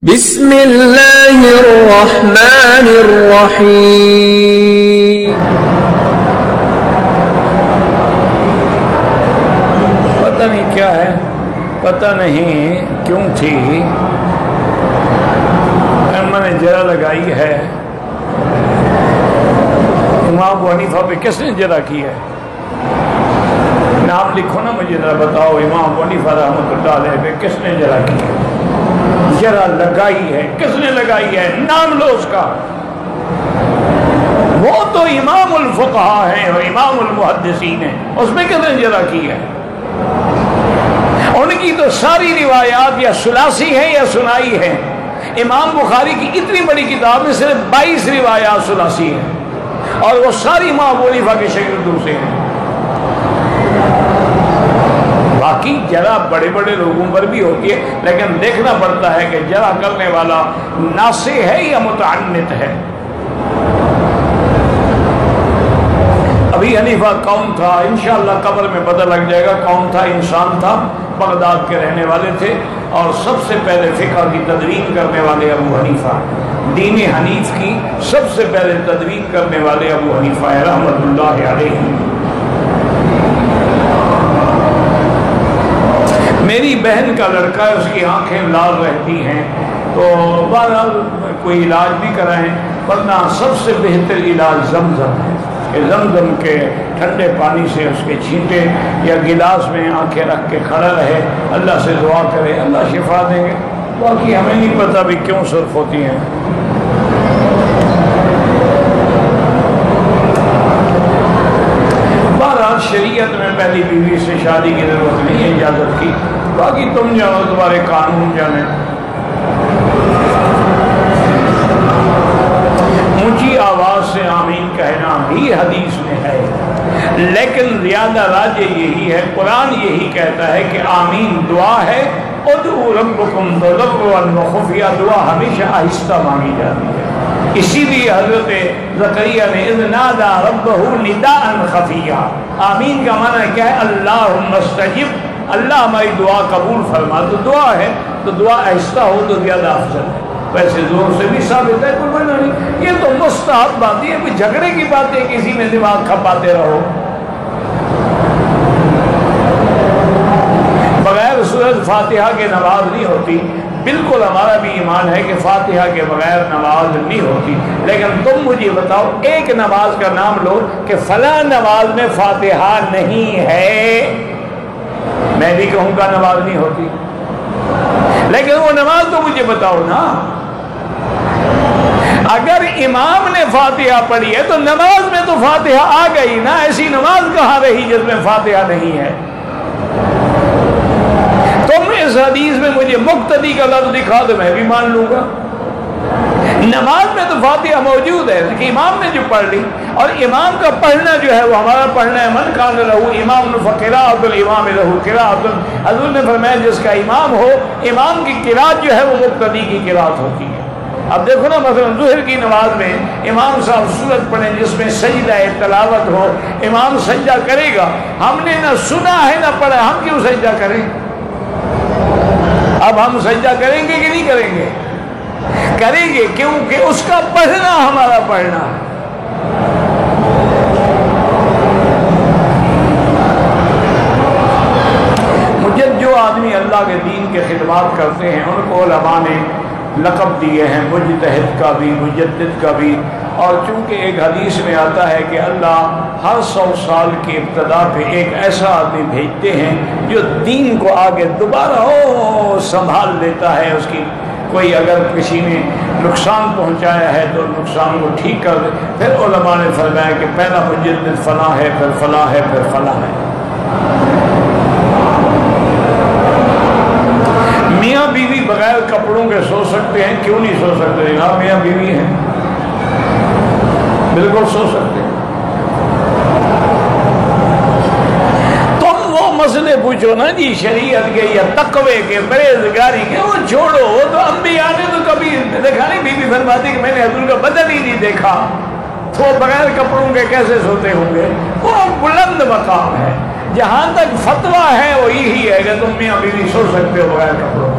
بسم اللہ الرحمن الرحیم۔ پتہ نہیں کیا ہے، پتہ نہیں کیوں تھی، میں نے جرا لگائی ہے۔ امام ابو حنیفہ پہ کس نے جرا کی ہے؟ نام لکھو نا، مجھے ذرا بتاؤ امام ابو حنیفہ رحمۃ اللہ علیہ پہ کس نے جرا کی ہے؟ جرا لگائی ہے، کس نے لگائی ہے؟ نام لو اس کا۔ وہ تو امام الفقہا ہیں اور امام المحدثین ہیں، اس میں کس نے جرا کی ہے؟ ان کی تو ساری روایات یا ثلاثی ہیں یا ثنائی ہیں۔ امام بخاری کی اتنی بڑی کتاب میں صرف 22 روایات ثلاثی ہیں، اور وہ ساری امام ابو حنیفہ کے شاگردوں سے ہیں۔ باقی جرا بڑے بڑے لوگوں پر بھی ہوتی ہے، لیکن دیکھنا پڑتا ہے کہ جرا کرنے والا ناصح ہے یا متعنت ہے۔ ابھی حنیفہ کون تھا؟ انشاءاللہ قبر میں پتہ لگ جائے گا کون تھا۔ انسان تھا، بغداد کے رہنے والے تھے، اور سب سے پہلے فقہ کی تدوین کرنے والے ابو حنیفہ، دین حنیف کی سب سے پہلے تدوین کرنے والے ابو حنیفہ رحمۃ اللہ علیہ۔ میری بہن کا لڑکا ہے، اس کی آنکھیں لال رہتی ہیں، تو بہرحال کوئی علاج بھی کرائیں، ورنہ سب سے بہتر علاج زمزم ہے کہ زمزم کے ٹھنڈے پانی سے اس کے چھینٹے یا گلاس میں آنکھیں رکھ کے کھڑا رہے، اللہ سے دعا کرے، اللہ شفا دیں گے۔ باقی ہمیں نہیں پتہ بھی کیوں سرخ ہوتی ہیں۔ بہرحال شریعت میں پہلی بیوی سے شادی کی ضرورت نہیں ہے، اجازت کی، باقی تم جاؤ، تمہارے قانون جانے۔ اونچی آواز سے آمین کہنا بھی حدیث میں ہے، لیکن زیادہ راجح یہی ہے، قرآن یہی کہتا ہے کہ آمین دعا ہے، ادعوا ربکم تضرعا وخفیا، دعا ہمیشہ آہستہ مانگی جاتی ہے۔ اسی لیے حضرت زکریا نے اذ نادى ربہ نداء خفیا، آمین کا معنی کیا ہے؟ اللہم استجب، اللہ ہماری دعا قبول فرما۔ تو دعا ہے تو دعا آہستہ ہو تو زیادہ افضل ہے۔ ویسے زور سے بھی ثابت ہے، کوئی منع نہیں، یہ تو مستحب باتیں ہیں، کوئی جھگڑے کی باتیں کسی میں دماغ کھپاتے رہو۔ بغیر سورۃ فاتحہ کے نماز نہیں ہوتی، بالکل ہمارا بھی ایمان ہے کہ فاتحہ کے بغیر نماز نہیں ہوتی، لیکن تم مجھے بتاؤ ایک نماز کا نام لو کہ فلاں نماز میں فاتحہ نہیں ہے، میں بھی کہوں گا نماز نہیں ہوتی، لیکن وہ نماز تو مجھے بتاؤ نا۔ اگر امام نے فاتحہ پڑھی ہے تو نماز میں تو فاتحہ آ گئی نا، ایسی نماز کہاں رہی جس میں فاتحہ نہیں ہے؟ تم اس حدیث میں مجھے مقتدی کا لفظ دکھا دو، میں بھی مان لوں گا۔ نماز میں تو فاتحہ موجود ہے کہ امام نے جو پڑھ لی، اور امام کا پڑھنا جو ہے وہ ہمارا پڑھنا ہے۔ من کان لہ امام فقراءۃ الامام لہ قراءۃ، حضور نے فرمایا جس کا امام ہو، امام کی قراءت جو ہے وہ مقتدی کی قراءت ہوتی ہے۔ اب دیکھو نا، مثلا ظہر کی نماز میں امام صاحب سورت پڑھیں جس میں سجدہ تلاوت ہو، امام سجدہ کرے گا، ہم نے نہ سنا ہے نہ پڑھا، ہم کیوں سجدہ کریں؟ اب ہم سجدہ کریں گے کہ نہیں کریں گے؟ کریں گے، کیونکہ اس کا پڑھنا ہمارا پڑھنا ہے۔ مجھے جو آدمی اللہ کے دین کے خدمات کرتے ہیں ان کو علماء نے لقب دیے ہیں، مجتہد کا بھی، مجدد کا بھی، اور چونکہ ایک حدیث میں آتا ہے کہ اللہ ہر 100 سال کی ابتدا پہ ایک ایسا آدمی بھیجتے ہیں جو دین کو آگے دوبارہ سنبھال لیتا ہے، اس کی کوئی اگر کسی نے نقصان پہنچایا ہے تو نقصان کو ٹھیک کر دے۔ پھر علماء نے فرمایا کہ پہلا مجدد فلاں ہے، پھر فلاں ہے، پھر فلاں ہے۔ میاں بیوی بغیر کپڑوں کے سو سکتے ہیں؟ کیوں نہیں سو سکتے؟ جناب میاں بیوی ہیں، بالکل سو سکتے ہیں۔ تم وہ مسئلے پوچھو نا جی شریعت کے یا تقوی کے، پرہیزگاری کے، وہ چھوڑو۔ وہ تو انبیاء نے تو کبھی دیکھا نہیں، بی بی فرماتی کہ میں نے حضور کا بدن ہی نہیں دیکھا، تو بغیر کپڑوں کے کیسے سوتے ہوں گے؟ وہ بلند مقام ہے۔ جہاں تک فتویٰ ہے وہ یہی ہے کہ تم میاں بیوی سو سکتے ہو بغیر کپڑوں۔